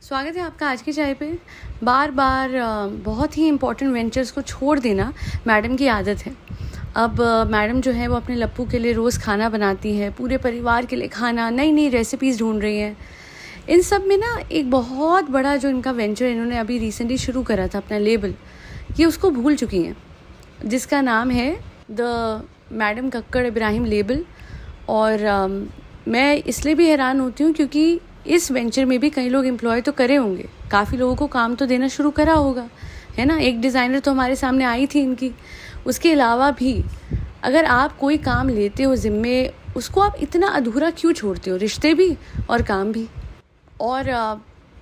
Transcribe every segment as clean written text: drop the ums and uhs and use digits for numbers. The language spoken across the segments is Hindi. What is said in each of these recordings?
स्वागत है आपका आज की चाय पे। बार बार बहुत ही इम्पोर्टेंट वेंचर्स को छोड़ देना मैडम की आदत है। अब मैडम जो है वो अपने लप्पू के लिए रोज़ खाना बनाती है, पूरे परिवार के लिए खाना, नई नई रेसिपीज़ ढूंढ रही हैं। इन सब में ना एक बहुत बड़ा जो इनका वेंचर इन्होंने अभी रिसेंटली शुरू करा था, अपना लेबल, ये उसको भूल चुकी हैं, जिसका नाम है the madam Kakkar Ibrahim label. और मैं इसलिए भी हैरान होती हूँ क्योंकि इस वेंचर में भी कई लोग एम्प्लॉय तो करे होंगे, काफ़ी लोगों को काम तो देना शुरू करा होगा, है ना। एक डिज़ाइनर तो हमारे सामने आई थी इनकी। उसके अलावा भी अगर आप कोई काम लेते हो ज़िम्मे, उसको आप इतना अधूरा क्यों छोड़ते हो, रिश्ते भी और काम भी। और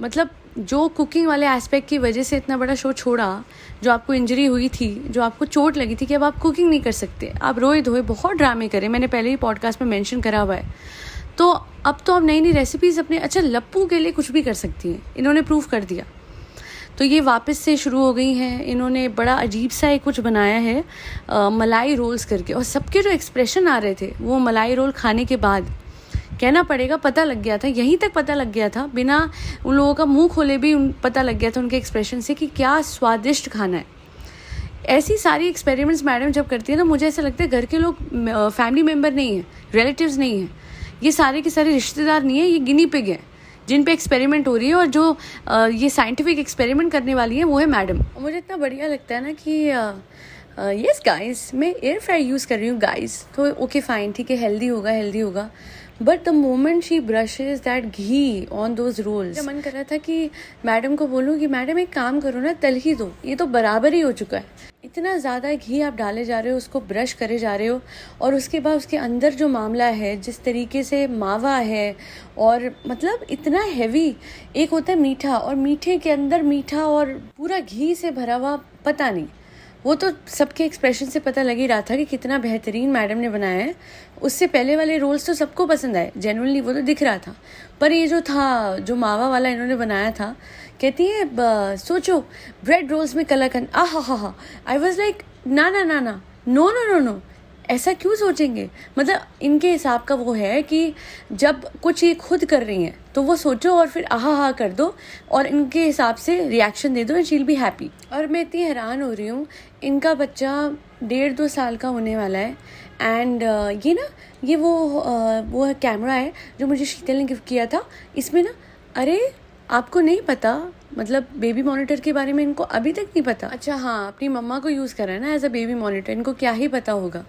मतलब जो कुकिंग वाले एस्पेक्ट की वजह से इतना बड़ा शो छोड़ा, जो आपको इंजरी हुई थी, जो आपको चोट लगी थी कि अब आप कुकिंग नहीं कर सकते, आप रोए धोए बहुत ड्रामे करे, मैंने पहले ही पॉडकास्ट में मेंशन करा हुआ है। तो अब तो आप नई नई रेसिपीज़ अपने लप्पू के लिए कुछ भी कर सकती हैं, इन्होंने प्रूव कर दिया। तो ये वापस से शुरू हो गई हैं। इन्होंने बड़ा अजीब सा एक कुछ बनाया है, मलाई रोल्स करके, और सबके जो एक्सप्रेशन आ रहे थे वो मलाई रोल खाने के बाद, कहना पड़ेगा पता लग गया था, यहीं तक पता लग गया था, बिना उन लोगों का मुंह खोले भी पता लग गया था उनके एक्सप्रेशन से कि क्या स्वादिष्ट खाना है। ऐसी सारी एक्सपेरिमेंट्स मैडम जब करती है ना, मुझे ऐसा लगता है घर के लोग फैमिली मेम्बर नहीं हैं, रिलेटिव्स नहीं हैं, ये सारे के सारे रिश्तेदार नहीं है, ये गिनी पिग हैं जिन पे एक्सपेरिमेंट हो रही है। और जो ये साइंटिफिक एक्सपेरिमेंट करने वाली है वो है मैडम। मुझे इतना बढ़िया लगता है ना कि यस गाइस, मैं एयर फ्राई यूज़ कर रही हूँ गाइस, तो ओके फाइन, ठीक है, हेल्दी होगा। But the moment she brushes that ghee on those rolls, मन कर रहा था कि मैडम को बोलूँ कि मैडम एक काम करो ना, तल ही दो, ये तो बराबर ही हो चुका है। इतना ज़्यादा घी आप डाले जा रहे हो, उसको ब्रश करे जा रहे हो, और उसके बाद उसके अंदर जो मामला है, जिस तरीके से मावा है, और मतलब इतना हैवी, एक होता है मीठा, और मीठे के अंदर मीठा और पूरा घी से भरा हुआ, पता नहीं, वो तो सबके एक्सप्रेशन से पता लग ही रहा था कि कितना बेहतरीन मैडम ने बनाया है। उससे पहले वाले रोल्स तो सबको पसंद आए, जेन्युइनली वो तो दिख रहा था, पर ये जो था, जो मावा वाला इन्होंने बनाया था, कहती है सोचो ब्रेड रोल्स में कलाकंद, हा, आई वॉज लाइक ना, नो, ऐसा क्यों सोचेंगे। मतलब इनके हिसाब का वो है कि जब कुछ ये खुद कर रही हैं तो वो सोचो और फिर आहा कर दो, और इनके हिसाब से रिएक्शन दे दो, and she will be happy. और मैं इतनी हैरान हो रही हूँ, इनका बच्चा 1.5-2 साल का होने वाला है, एंड ये वो कैमरा है जो मुझे शीतल ने गिफ्ट किया था। इसमें ना, अरे आपको नहीं पता, मतलब बेबी मॉनिटर के बारे में इनको अभी तक नहीं पता। अच्छा हाँ, अपनी मम्मा को यूज़ करा है ना एज अ बेबी मॉनिटर, इनको क्या ही पता होगा।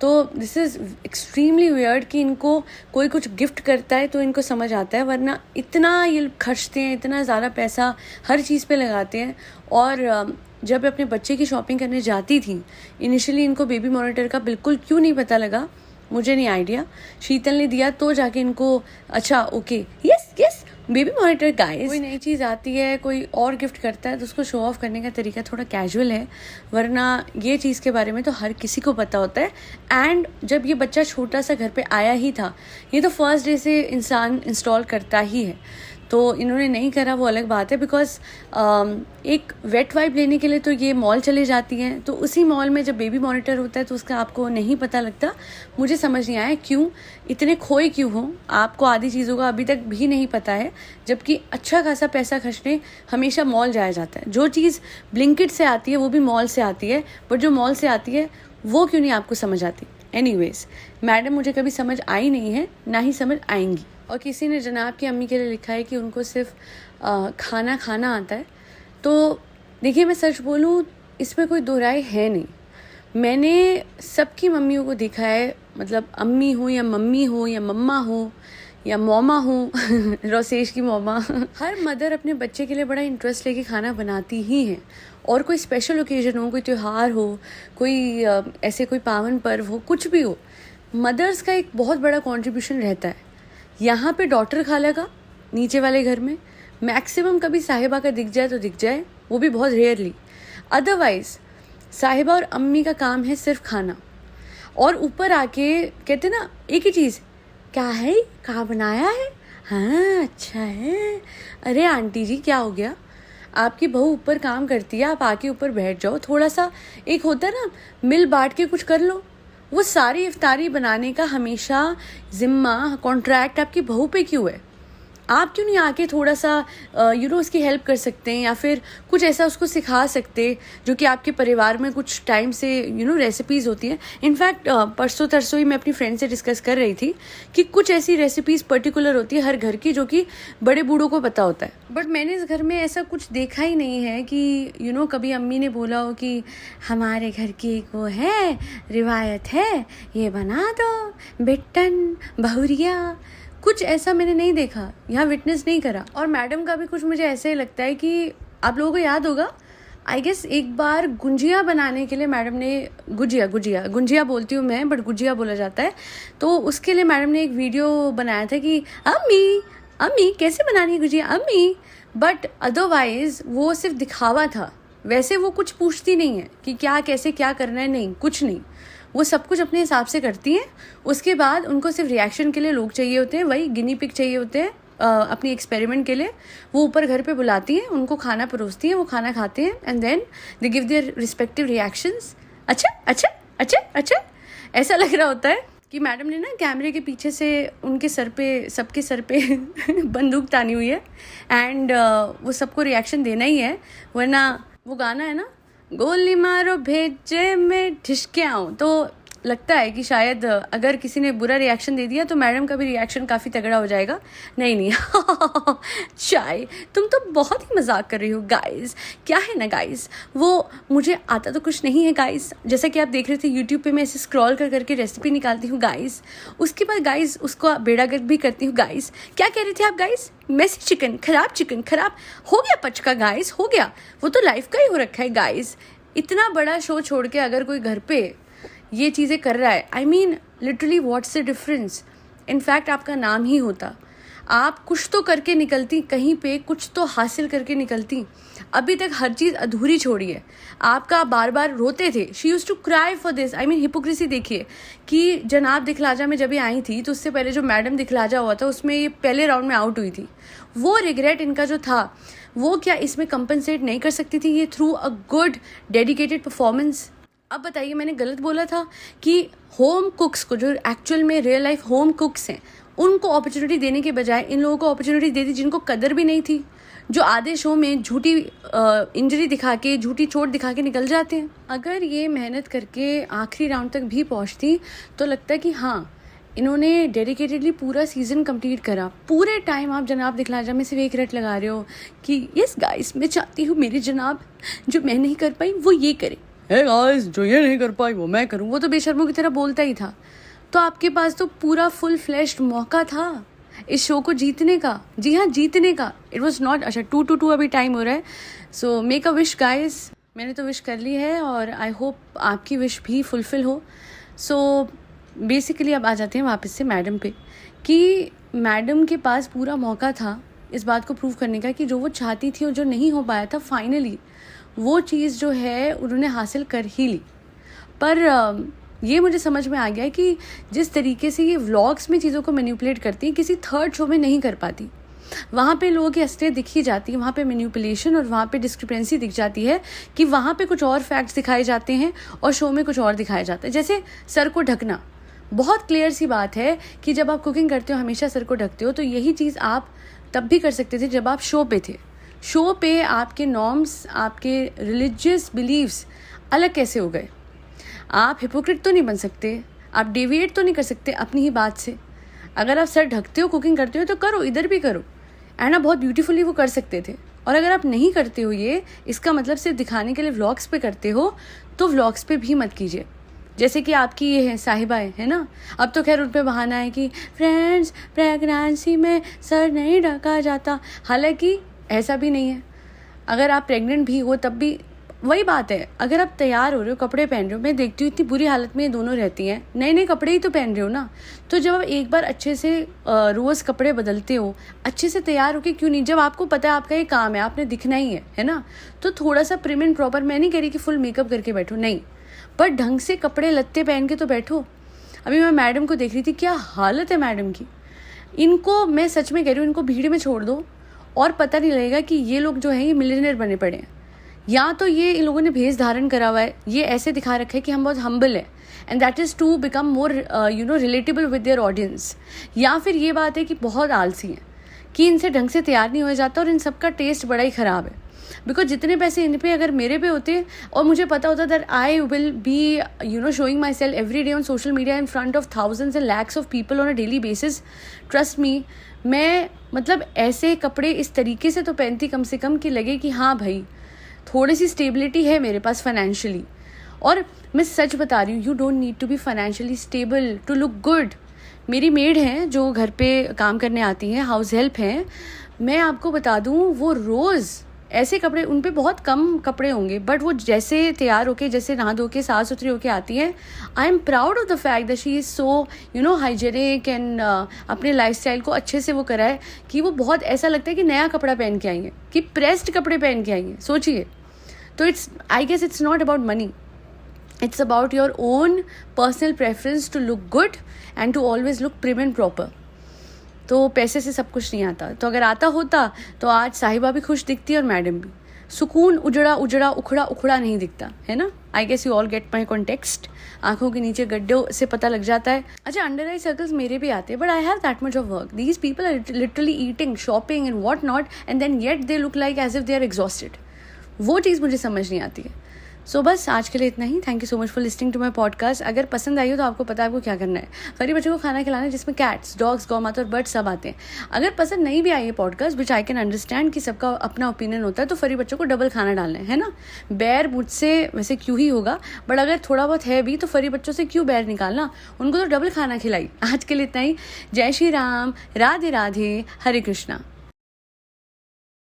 तो दिस इज़ एक्सट्रीमली वियर्ड कि इनको कोई कुछ गिफ्ट करता है तो इनको समझ आता है, वरना इतना ये खर्चते हैं, इतना ज़्यादा पैसा हर चीज़ पे लगाते हैं। और जब अपने बच्चे की शॉपिंग करने जाती थी, इनिशियली इनको बेबी मॉनिटर का बिल्कुल क्यों नहीं पता लगा, मुझे नहीं आइडिया। शीतल ने दिया तो जाके इनको, अच्छा okay, yes baby monitor guys. कोई नई चीज़ आती है, कोई और गिफ्ट करता है, तो उसको शो ऑफ करने का तरीका थोड़ा कैजुअल है, वरना ये चीज़ के बारे में तो हर किसी को पता होता है। एंड जब ये बच्चा छोटा सा घर पे आया ही था, ये तो फर्स्ट डे से इंसान इंस्टॉल करता ही है, तो इन्होंने नहीं करा वो अलग बात है। बिकॉज एक वेट वाइप लेने के लिए तो ये मॉल चले जाती हैं, तो उसी मॉल में जब बेबी मॉनिटर होता है तो उसका आपको नहीं पता लगता। मुझे समझ नहीं आया क्यों इतने खोए क्यों हो, आपको आधी चीज़ों का अभी तक भी नहीं पता है, जबकि अच्छा खासा पैसा खर्चने हमेशा मॉल जाया जाता है। जो चीज़ ब्लिंकिट से आती है वो भी मॉल से आती है, बट जो मॉल से आती है वो क्यों नहीं आपको समझ आती। एनीवेज, मैडम मुझे कभी समझ आई नहीं है, ना ही समझ आएंगी। और किसी ने जनाब की अम्मी के लिए लिखा है कि उनको सिर्फ खाना आता है। तो देखिए, मैं सच बोलूँ, इसमें कोई दो राय है नहीं। मैंने सबकी मम्मियों को देखा है, मतलब अम्मी हो या मम्मी हो या मम्मा हो या मोमा हो रोसेश की मोमा हर मदर अपने बच्चे के लिए बड़ा इंटरेस्ट लेके खाना बनाती ही है। और कोई स्पेशल ओकेजन हो, कोई त्यौहार हो, कोई ऐसे कोई पावन पर्व हो, कुछ भी हो, मदर्स का एक बहुत बड़ा कॉन्ट्रीब्यूशन रहता है। यहाँ पे डॉटर खाला का, नीचे वाले घर में मैक्सिमम कभी साहिबा का दिख जाए तो दिख जाए, वो भी बहुत रेयरली। अदरवाइज साहिबा और अम्मी का काम है सिर्फ खाना, और ऊपर आके कहते ना एक ही चीज़, क्या है, कहाँ बनाया है, हाँ अच्छा है, अरे आंटी जी क्या हो गया, आपकी बहू ऊपर काम करती है, आप आके ऊपर बैठ जाओ, थोड़ा सा एक होता है ना, मिल बांट के कुछ कर लो। वो सारी इफ्तारी बनाने का हमेशा जिम्मा, कॉन्ट्रैक्ट आपकी बहू पे क्यों है? आप क्यों नहीं आके थोड़ा सा उसकी हेल्प कर सकते हैं, या फिर कुछ ऐसा उसको सिखा सकते जो कि आपके परिवार में कुछ टाइम से रेसिपीज़ होती हैं. इनफैक्ट परसों तरसों ही मैं अपनी फ्रेंड से डिस्कस कर रही थी कि कुछ ऐसी रेसिपीज़ पर्टिकुलर होती है हर घर की जो कि बड़े बूढ़ों को पता होता है. बट मैंने इस घर में ऐसा कुछ देखा ही नहीं है कि कभी अम्मी ने बोला हो कि हमारे घर की एक वो है रिवायत है, ये बना दो बिट्टन बहुरिया. कुछ ऐसा मैंने नहीं देखा, यहाँ विटनेस नहीं करा. और मैडम का भी कुछ मुझे ऐसे ही लगता है कि आप लोगों को याद होगा, आई गेस एक बार गुंजिया बनाने के लिए मैडम ने गुंजिया बोलती हूँ मैं, बट गुजिया बोला जाता है. तो उसके लिए मैडम ने एक वीडियो बनाया था कि अम्मी कैसे बनानी है गुजिया अम्मी. बट अदरवाइज वो सिर्फ दिखावा था. वैसे वो कुछ पूछती नहीं है कि क्या कैसे क्या करना है, नहीं कुछ नहीं. वो सब कुछ अपने हिसाब से करती हैं. उसके बाद उनको सिर्फ रिएक्शन के लिए लोग चाहिए होते हैं, वही गिनी पिग चाहिए होते हैं अपनी एक्सपेरिमेंट के लिए. वो ऊपर घर पे बुलाती हैं, उनको खाना परोसती हैं, वो खाना खाते हैं and then they give their respective reactions. अच्छा ऐसा लग रहा होता है कि मैडम ने ना कैमरे के पीछे से उनके सबके सर पे बंदूक तानी हुई है एंड वो सबको रिएक्शन देना ही है, वरना वो गाना है ना, गोली मारो भेजे में ठिसके आऊँ. तो लगता है कि शायद अगर किसी ने बुरा रिएक्शन दे दिया तो मैडम का भी रिएक्शन काफ़ी तगड़ा हो जाएगा. नहीं चाय तुम तो बहुत ही मजाक कर रही हो गाइस. क्या है ना गाइस, वो मुझे आता तो कुछ नहीं है गाइस. जैसा कि आप देख रहे थे यूट्यूब पे मैं ऐसे स्क्रॉल कर करके रेसिपी निकालती हूँ गाइस. उसके बाद गाइस उसको बेड़ागर्द भी करती हूँ गाइस. क्या कह रहे थे आप गाइस? मेसी चिकन खराब हो गया पचका गाइस, हो गया. वो तो लाइफ का ही हो रखा है गाइस. इतना बड़ा शो छोड़ के अगर कोई घर पे ये चीज़ें कर रहा है, I mean literally what's the difference. In fact आपका नाम ही होता, आप कुछ तो करके निकलती, कहीं पे कुछ तो हासिल करके निकलती. अभी तक हर चीज़ अधूरी छोड़ी है. आपका बार बार रोते थे, she use to cry for this. I mean hypocrisy देखिए कि जनाब दिखलाजा में जब ये आई थी तो उससे पहले जो मैडम दिखलाजा हुआ था उसमें ये पहले राउंड में आउट हुई थी. वो रिग्रेट इनका जो था वो क्या इसमें कंपनसेट नहीं कर सकती थी ये through a good dedicated performance? अब बताइए मैंने गलत बोला था कि होम कुक्स को, जो एक्चुअल में रियल लाइफ होम कुक्स हैं, उनको अपॉर्चुनिटी देने के बजाय इन लोगों को अपॉर्चुनिटी दे दी जिनको कदर भी नहीं थी, जो आधे शो में झूठी इंजरी दिखा के, झूठी चोट दिखा के निकल जाते हैं. अगर ये मेहनत करके आखिरी राउंड तक भी पहुंचती तो लगता है कि हाँ इन्होंने डेडिकेटेडली पूरा सीज़न कंप्लीट करा. पूरे टाइम आप जनाब दिखलाजा में सिर्फ एक रट लगा रहे हो कि यस गाइस मैं चाहती हूँ मेरी जनाब जो मैं नहीं कर पाई वो ये करे, हे गाइस जो ये नहीं कर पाई वो मैं करूँ. वो तो बेशर्मों की तरह बोलता ही था. तो आपके पास तो पूरा फुल फ्लैश्ड मौका था इस शो को जीतने का. जी हाँ, जीतने का. It was not. अच्छा 2-2 अभी टाइम हो रहा है. So make a wish guys. मैंने तो विश कर ली है और आई होप आपकी विश भी फुलफिल हो. सो बेसिकली अब आ जाते हैं वापस से मैडम पे कि मैडम के पास पूरा मौका था इस बात को प्रूव करने का कि जो वो चाहती थी और जो नहीं हो पाया था फाइनली वो चीज़ जो है उन्होंने हासिल कर ही ली. पर ये मुझे समझ में आ गया कि जिस तरीके से ये व्लॉग्स में चीज़ों को मैनिपुलेट करती है किसी थर्ड शो में नहीं कर पाती. वहाँ पे लोगों की असलियत दिख ही जाती है, वहाँ पे मैनिपुलेशन और वहाँ पे डिस्क्रिपेंसी दिख जाती है कि वहाँ पे कुछ और फैक्ट्स दिखाए जाते हैं और शो में कुछ और दिखाया जाता है. जैसे सर को ढकना, बहुत क्लियर सी बात है कि जब आप कुकिंग करते हो हमेशा सर को ढकते हो. तो यही चीज़ आप तब भी कर सकते थे जब आप शो पे थे. शो पे आपके नॉर्म्स, आपके रिलीजियस बिलीव्स अलग कैसे हो गए? आप हिपोक्रेट तो नहीं बन सकते, आप डेविएट तो नहीं कर सकते अपनी ही बात से. अगर आप सर ढकते हो कुकिंग करते हो तो करो, इधर भी करो. एंड आप बहुत ब्यूटीफुली वो कर सकते थे. और अगर आप नहीं करते हो ये, इसका मतलब सिर्फ दिखाने के लिए व्लॉग्स पे करते हो, तो व्लॉग्स पे भी मत कीजिए. जैसे कि आपकी ये है साहिबा है ना, अब तो खैर उन पर बहाना है कि फ्रेंड्स प्रेगनेंसी में सर नहीं ढका जाता. हालांकि ऐसा भी नहीं है. अगर आप प्रेग्नेंट भी हो तब भी वही बात है. अगर आप तैयार हो रहे हो, कपड़े पहन रहे हो, मैं देखती हूँ इतनी बुरी हालत में ये दोनों रहती हैं. नए नए कपड़े ही तो पहन रहे हो ना. तो जब आप एक बार अच्छे से रोज़ कपड़े बदलते हो, अच्छे से तैयार होके क्यों नहीं, जब आपको पता है आपका ये काम है, आपने दिखना ही है ना, तो थोड़ा सा प्रिम एंड प्रॉपर. मैं नहीं कह रही कि फुल मेकअप करके बैठो, नहीं, पर ढंग से कपड़े लत्ते पहन के तो बैठो. अभी मैं मैडम को देख रही थी, क्या हालत है मैडम की. इनको मैं सच में कह रही हूँ, इनको भीड़ में छोड़ दो और पता नहीं लगेगा कि ये लोग जो हैं ये मिलियनेयर बने पड़े हैं. या तो ये इन लोगों ने भेष धारण करा हुआ है, ये ऐसे दिखा रखा है कि हम बहुत हम्बल है and that is to become more relatable with their audience. या फिर ये बात है कि बहुत आलसी हैं कि इनसे ढंग से तैयार नहीं हो जाता और इन सब का टेस्ट बड़ा ही ख़राब है। बिकॉज जितने पैसे इन पे अगर मेरे पे होते और मुझे पता होता that I will be showing my self every day on social media in front of thousands and lakhs of people on a daily basis, trust me, मैं मतलब ऐसे कपड़े इस तरीके से तो पहनती कम से कम कि लगे कि हाँ भाई थोड़ी सी स्टेबिलिटी है मेरे पास फाइनेंशियली। और मैं सच बता रही हूँ, you don't need to be financially stable to look good. मेरी मेड हैं जो घर पे काम करने आती हैं, हाउस हेल्प हैं, मैं आपको बता दूँ वो रोज़ ऐसे कपड़े, उन पे बहुत कम कपड़े होंगे बट वो जैसे तैयार होके, जैसे नहा धो के साफ सुथरी होके आती हैं, I am proud of the fact that she is so hygienic and अपने लाइफस्टाइल को अच्छे से वो करा है कि वो बहुत ऐसा लगता है कि नया कपड़ा पहन के आई हैं, कि प्रेस्ड कपड़े पहन के आई हैं। सोचिए, तो I guess it's not about money, it's about your own personal preference to look good and to always look prim and proper। तो पैसे से सब कुछ नहीं आता, तो अगर आता होता तो आज साहिबा भी खुश दिखती और मैडम भी। सुकून उजड़ा उजड़ा उखड़ा उखड़ा नहीं दिखता है ना। I guess you all get my context. आंखों के नीचे गड्ढों से पता लग जाता है। अच्छा, अंडर आई सर्कल्स मेरे भी आते हैं but I have that much of work. These people are literally eating, shopping and what not and then yet they look like as if they are exhausted. वो चीज़ मुझे समझ नहीं आती है। सो बस आज के लिए इतना ही। Thank you so much for listening to my podcast. अगर पसंद आई हो तो आपको पता है आपको क्या करना है। फरी बच्चों को खाना खिलाना है जिसमें कैट्स, डॉग्स, गौ माता और बर्ड्स सब आते हैं। अगर पसंद नहीं भी आई है podcast, which I can understand कि सबका अपना ओपिनियन होता है, तो फरी बच्चों को डबल खाना डालना है ना। बैर मुझसे वैसे क्यों ही होगा, बट अगर थोड़ा बहुत है भी तो फरी बच्चों से क्यों बैर निकालना, उनको तो डबल खाना खिलाई। आज के लिए इतना ही। जय श्री राम, राधे राधे, हरे कृष्णा।